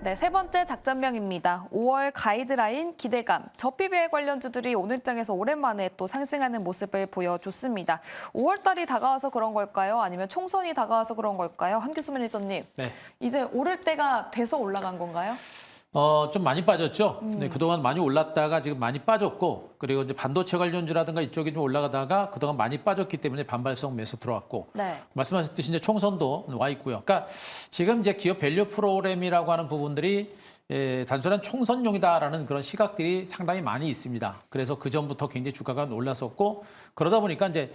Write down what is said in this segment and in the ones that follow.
네, 세 번째 작전명입니다. 5월 가이드라인 기대감. 저PBR 관련주들이 오늘장에서 오랜만에 또 상승하는 모습을 보여줬습니다. 5월 달이 다가와서 그런 걸까요? 아니면 총선이 다가와서 그런 걸까요? 한규수 매니저님, 네. 이제 오를 때가 돼서 올라간 건가요? 좀 많이 빠졌죠. 네, 그동안 많이 올랐다가 지금 많이 빠졌고, 그리고 이제 반도체 관련주라든가 이쪽이 좀 올라가다가 그동안 많이 빠졌기 때문에 반발성 매수 들어왔고, 네. 말씀하셨듯이 이제 총선도 와 있고요. 그러니까 지금 이제 기업 밸류 프로그램이라고 하는 부분들이 단순한 총선용이다라는 그런 시각들이 상당히 많이 있습니다. 그래서 그 전부터 굉장히 주가가 올랐었고, 그러다 보니까 이제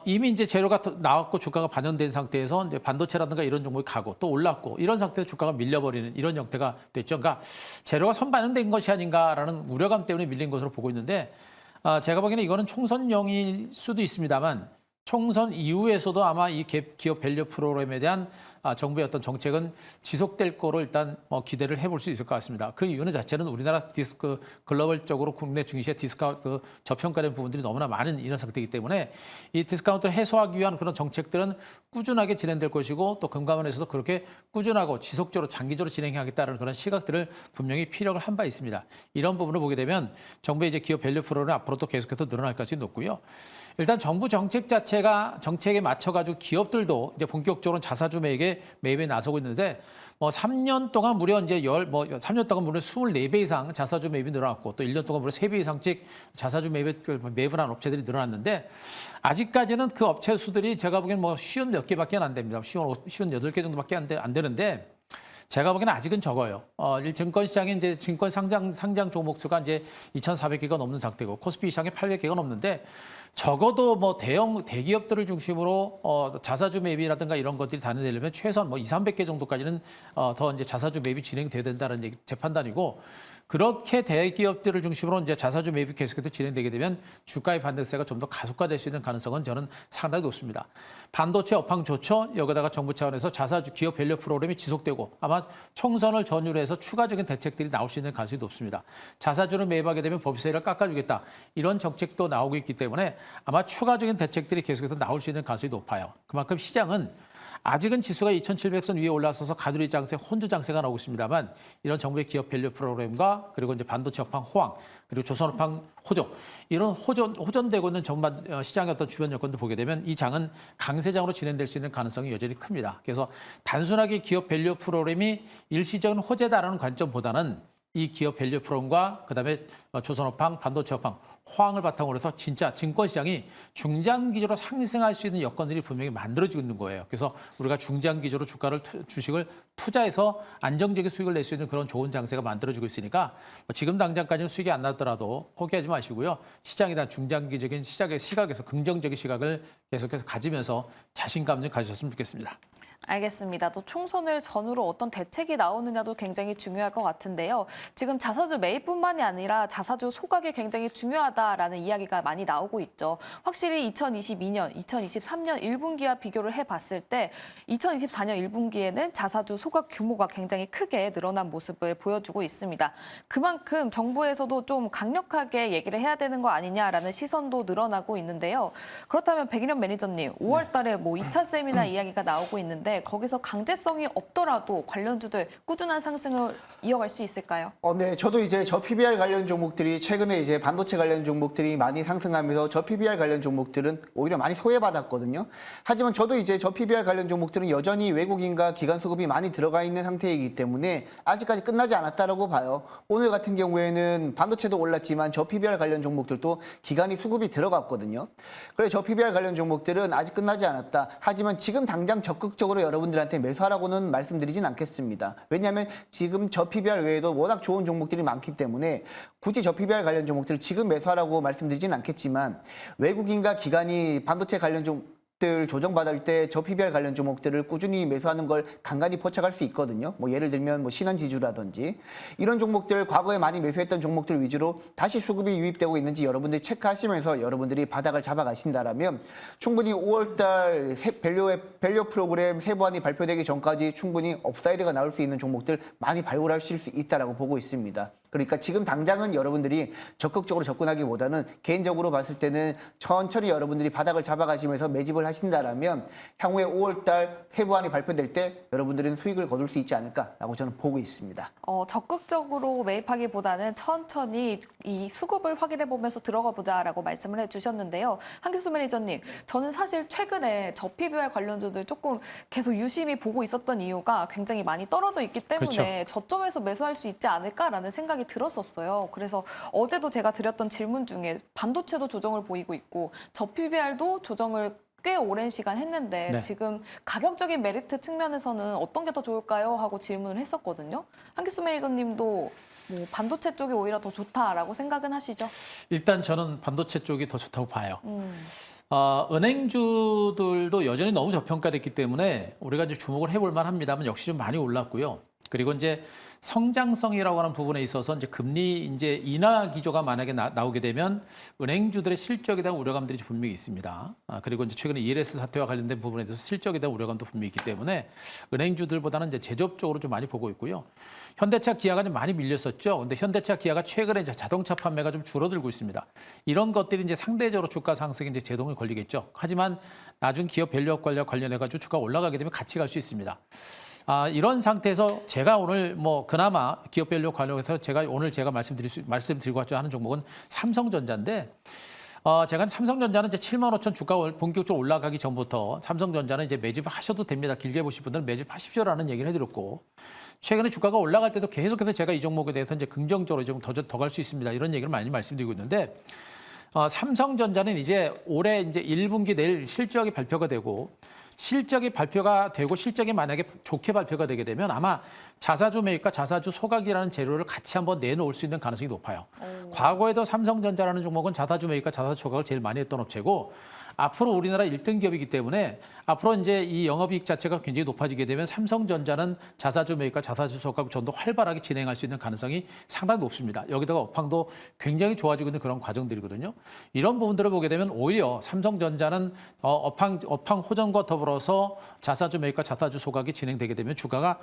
이미 이제 재료가 나왔고 주가가 반영된 상태에서 이제 반도체라든가 이런 종목이 가고 또 올랐고 이런 상태에서 주가가 밀려버리는 이런 형태가 됐죠. 그러니까 재료가 선반영된 것이 아닌가라는 우려감 때문에 밀린 것으로 보고 있는데 제가 보기에는 이거는 총선용일 수도 있습니다만 총선 이후에서도 아마 이 기업 밸류 프로그램에 대한 정부의 어떤 정책은 지속될 거로 일단 기대를 해볼 수 있을 것 같습니다. 그 이유는 자체는 우리나라 글로벌적으로 국내 증시의 디스카운트 저평가된 부분들이 너무나 많은 이런 상태이기 때문에 이 디스카운트를 해소하기 위한 그런 정책들은 꾸준하게 진행될 것이고 또 금감원에서도 그렇게 꾸준하고 지속적으로 장기적으로 진행하겠다는 그런 시각들을 분명히 피력을 한 바 있습니다. 이런 부분을 보게 되면 정부의 이제 기업 밸류 프로그램은 앞으로도 계속해서 늘어날 가능성이 높고요. 일단 정부 정책 자체가 정책에 맞춰가지고 기업들도 이제 본격적으로 자사주 매입에 나서고 있는데 3년 동안 무려 이제 3년 동안 무려 24배 이상 자사주 매입이 늘어났고 또 1년 동안 무려 3배 이상씩 자사주 매입을 한 업체들이 늘어났는데 아직까지는 그 업체 수들이 제가 보기에는 쉬운 몇 개밖에 안 됩니다. 쉬운 8개 정도밖에 안 되는데 제가 보기에는 아직은 적어요. 증권시장에 이제 증권 상장 종목 수가 이제 2,400개가 넘는 상태고 코스피 시장에 800개가 넘는데 적어도 대기업들을 중심으로 자사주 매입이라든가 이런 것들이 단행되려면 최소한 200~300개 정도까지는 더 이제 자사주 매입이 진행돼야 된다는 제 판단이고 그렇게 대기업들을 중심으로 이제 자사주 매입이 계속해서 진행되게 되면 주가의 반등세가 좀 더 가속화될 수 있는 가능성은 저는 상당히 높습니다. 반도체 업황 좋죠. 여기다가 정부 차원에서 자사주 기업 밸류 프로그램이 지속되고 아마 총선을 전후로 해서 추가적인 대책들이 나올 수 있는 가능성이 높습니다. 자사주를 매입하게 되면 법세를 깎아주겠다. 이런 정책도 나오고 있기 때문에 아마 추가적인 대책들이 계속해서 나올 수 있는 가능성이 높아요. 그만큼 시장은 아직은 지수가 2,700선 위에 올라서서 가두리 장세, 혼주 장세가 나오고 있습니다만 이런 정부의 기업 밸류 프로그램과 그리고 이제 반도체 업황 호황 그리고 조선업황 호조 이런 호전되고 있는 전반 시장의 어떤 주변 여건도 보게 되면 이 장은 강세장으로 진행될 수 있는 가능성이 여전히 큽니다. 그래서 단순하게 기업 밸류 프로그램이 일시적인 호재다라는 관점보다는 이 기업 밸류 프로그램과 그다음에 조선업황, 반도체 업황, 호황을 바탕으로 해서 진짜 증권시장이 중장기적으로 상승할 수 있는 여건들이 분명히 만들어지고 있는 거예요. 그래서 우리가 중장기적으로 주식을 투자해서 안정적인 수익을 낼 수 있는 그런 좋은 장세가 만들어지고 있으니까 지금 당장까지는 수익이 안 나더라도 포기하지 마시고요. 시장에 대한 중장기적인 시각에서 긍정적인 시각을 계속해서 가지면서 자신감 좀 가지셨으면 좋겠습니다. 알겠습니다. 또 총선을 전후로 어떤 대책이 나오느냐도 굉장히 중요할 것 같은데요. 지금 자사주 매입뿐만이 아니라 자사주 소각이 굉장히 중요하다라는 이야기가 많이 나오고 있죠. 확실히 2022년, 2023년 1분기와 비교를 해봤을 때 2024년 1분기에는 자사주 소각 규모가 굉장히 크게 늘어난 모습을 보여주고 있습니다. 그만큼 정부에서도 좀 강력하게 얘기를 해야 되는 거 아니냐라는 시선도 늘어나고 있는데요. 그렇다면 백인현 매니저님, 5월 달에 2차 세미나 이야기가 나오고 있는데 거기서 강제성이 없더라도 관련주들 꾸준한 상승을 이어갈 수 있을까요? 네, 저도 이제 저PBR 관련 종목들이 최근에 이제 반도체 관련 종목들이 많이 상승하면서 저PBR 관련 종목들은 오히려 많이 소외받았거든요. 하지만 저도 이제 저PBR 관련 종목들은 여전히 외국인과 기관 수급이 많이 들어가 있는 상태이기 때문에 아직까지 끝나지 않았다라고 봐요. 오늘 같은 경우에는 반도체도 올랐지만 저PBR 관련 종목들도 기관이 수급이 들어갔거든요. 그래서 저PBR 관련 종목들은 아직 끝나지 않았다. 하지만 지금 당장 적극적으로 여러분들한테 매수하라고는 말씀드리진 않겠습니다. 왜냐하면 지금 저PBR 외에도 워낙 좋은 종목들이 많기 때문에 굳이 저PBR 관련 종목들을 지금 매수하라고 말씀드리진 않겠지만 외국인과 기관이 반도체 관련 종목들 조정받을 때 저PBR 관련 종목들을 꾸준히 매수하는 걸 간간히 포착할 수 있거든요. 예를 들면 신한지주라든지 이런 종목들 과거에 많이 매수했던 종목들 위주로 다시 수급이 유입되고 있는지 여러분들이 체크하시면서 여러분들이 바닥을 잡아가신다라면 충분히 5월달 밸류 프로그램 세부안이 발표되기 전까지 충분히 업사이드가 나올 수 있는 종목들 많이 발굴하실 수 있다라고 보고 있습니다. 그러니까 지금 당장은 여러분들이 적극적으로 접근하기보다는 개인적으로 봤을 때는 천천히 여러분들이 바닥을 잡아가시면서 매집을 하신다라면 향후에 5월달 세부안이 발표될 때 여러분들은 수익을 거둘 수 있지 않을까라고 저는 보고 있습니다. 적극적으로 매입하기보다는 천천히 이 수급을 확인해 보면서 들어가 보자라고 말씀을 해주셨는데요. 한기수 매니저님, 저는 사실 최근에 저PBR 관련주들 조금 계속 유심히 보고 있었던 이유가 굉장히 많이 떨어져 있기 때문에 저점에서 매수할 수 있지 않을까라는 생각이 들었었어요. 그래서 어제도 제가 드렸던 질문 중에 반도체도 조정을 보이고 있고 저PBR도 조정을 꽤 오랜 시간 했는데 네. 지금 가격적인 메리트 측면에서는 어떤 게 더 좋을까요? 하고 질문을 했었거든요. 한기수 매니저님도 뭐 반도체 쪽이 오히려 더 좋다라고 생각은 하시죠? 일단 저는 반도체 쪽이 더 좋다고 봐요. 은행주들도 여전히 너무 저평가됐기 때문에 우리가 이제 주목을 해볼 만합니다만 역시 좀 많이 올랐고요. 그리고 이제 성장성이라고 하는 부분에 있어서 이제 금리 이제 인하 기조가 만약에 나오게 되면 은행주들의 실적에 대한 우려감들이 분명히 있습니다. 그리고 이제 최근에 ELS 사태와 관련된 부분에 대해서 실적에 대한 우려감도 분명히 있기 때문에 은행주들보다는 이제 제조업 쪽으로 좀 많이 보고 있고요. 현대차, 기아가 좀 많이 밀렸었죠. 근데 현대차, 기아가 최근에 이제 자동차 판매가 좀 줄어들고 있습니다. 이런 것들이 이제 상대적으로 주가 상승에 이제 제동을 걸리겠죠. 하지만 나중 기업 밸류업 관련해가지고 주가 올라가게 되면 같이 갈 수 있습니다. 이런 상태에서 제가 오늘 뭐 그나마 기업 밸류 관련해서 제가 말씀드리고 하는 종목은 삼성전자인데 제가 삼성전자는 이제 7만 5천 주가 본격적으로 올라가기 전부터 삼성전자는 이제 매집을 하셔도 됩니다. 길게 보실 분들은 매집하십시오라는 얘기를 해드렸고 최근에 주가가 올라갈 때도 계속해서 제가 이 종목에 대해서 이제 긍정적으로 좀 더 갈 수 있습니다. 이런 얘기를 많이 말씀드리고 있는데 삼성전자는 이제 올해 이제 1분기 내일 실적이 발표가 되고 실적이 만약에 좋게 발표가 되게 되면 아마 자사주 매입과 자사주 소각이라는 재료를 같이 한번 내놓을 수 있는 가능성이 높아요. 과거에도 삼성전자라는 종목은 자사주 매입과 자사주 소각을 제일 많이 했던 업체고 앞으로 우리나라 1등 기업이기 때문에 앞으로 이제 이 영업이익 자체가 굉장히 높아지게 되면 삼성전자는 자사주 매입과 자사주 소각 전도 활발하게 진행할 수 있는 가능성이 상당히 높습니다. 여기다가 업황도 굉장히 좋아지고 있는 그런 과정들이거든요. 이런 부분들을 보게 되면 오히려 삼성전자는 업황 호전과 더불어서 자사주 매입과 자사주 소각이 진행되게 되면 주가가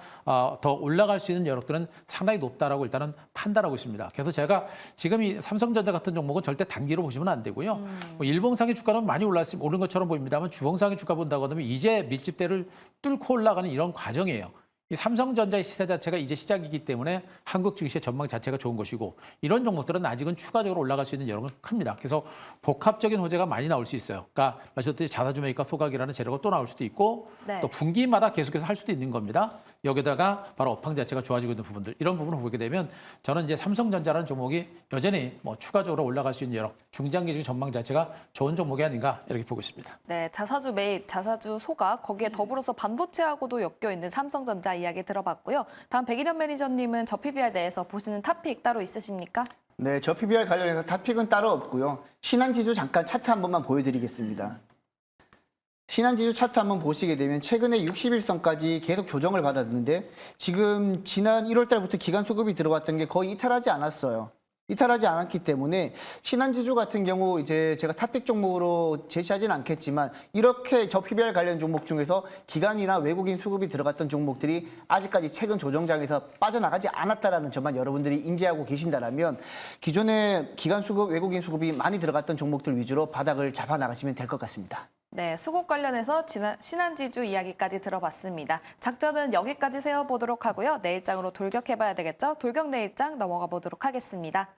더 올라갈 수 있는 여력들은 상당히 높다라고 일단은 판단하고 있습니다. 그래서 제가 지금 이 삼성전자 같은 종목은 절대 단기로 보시면 안 되고요. 뭐 일봉상의 주가는 많이 오른 것처럼 보입니다만 주봉상의 주가 본다고 하면 이제 밀집대를 뚫고 올라가는 이런 과정이에요. 이 삼성전자의 시세 자체가 이제 시작이기 때문에 한국 증시의 전망 자체가 좋은 것이고 이런 종목들은 아직은 추가적으로 올라갈 수 있는 여력은 큽니다. 그래서 복합적인 호재가 많이 나올 수 있어요. 그러니까 말씀드렸듯이 자사주 매입과 소각이라는 재료가 또 나올 수도 있고 네. 또 분기마다 계속해서 할 수도 있는 겁니다. 여기다가 바로 업황 자체가 좋아지고 있는 부분들 이런 부분을 보게 되면 저는 이제 삼성전자라는 종목이 여전히 뭐 추가적으로 올라갈 수 있는 여력 중장기적인 전망 자체가 좋은 종목이 아닌가 이렇게 보고 있습니다. 네, 자사주 매입, 자사주 소각, 거기에 더불어서 반도체하고도 엮여 있는 삼성전자 이야기 들어봤고요. 다음 백일현 매니저님은 저PBR 내에서 보시는 탑픽 따로 있으십니까? 네, 저 PBR 관련해서 탑픽은 따로 없고요. 신한지수 잠깐 차트 한 번만 보여드리겠습니다. 신한지수 차트 한번 보시게 되면 최근에 60일선까지 계속 조정을 받았는데 지금 지난 1월 달부터 기간 수급이 들어왔던 게 거의 이탈하지 않았어요. 이탈하지 않았기 때문에 신한지수 같은 경우 이제 제가 탑픽 종목으로 제시하지는 않겠지만 이렇게 저 PBR 관련 종목 중에서 기관이나 외국인 수급이 들어갔던 종목들이 아직까지 최근 조정장에서 빠져나가지 않았다라는 점만 여러분들이 인지하고 계신다라면 기존에 기관 수급, 외국인 수급이 많이 들어갔던 종목들 위주로 바닥을 잡아 나가시면 될 것 같습니다. 네, 수급 관련해서 신한지주 이야기까지 들어봤습니다. 작전은 여기까지 세워보도록 하고요. 내일장으로 돌격해봐야 되겠죠? 돌격 내일장 넘어가 보도록 하겠습니다.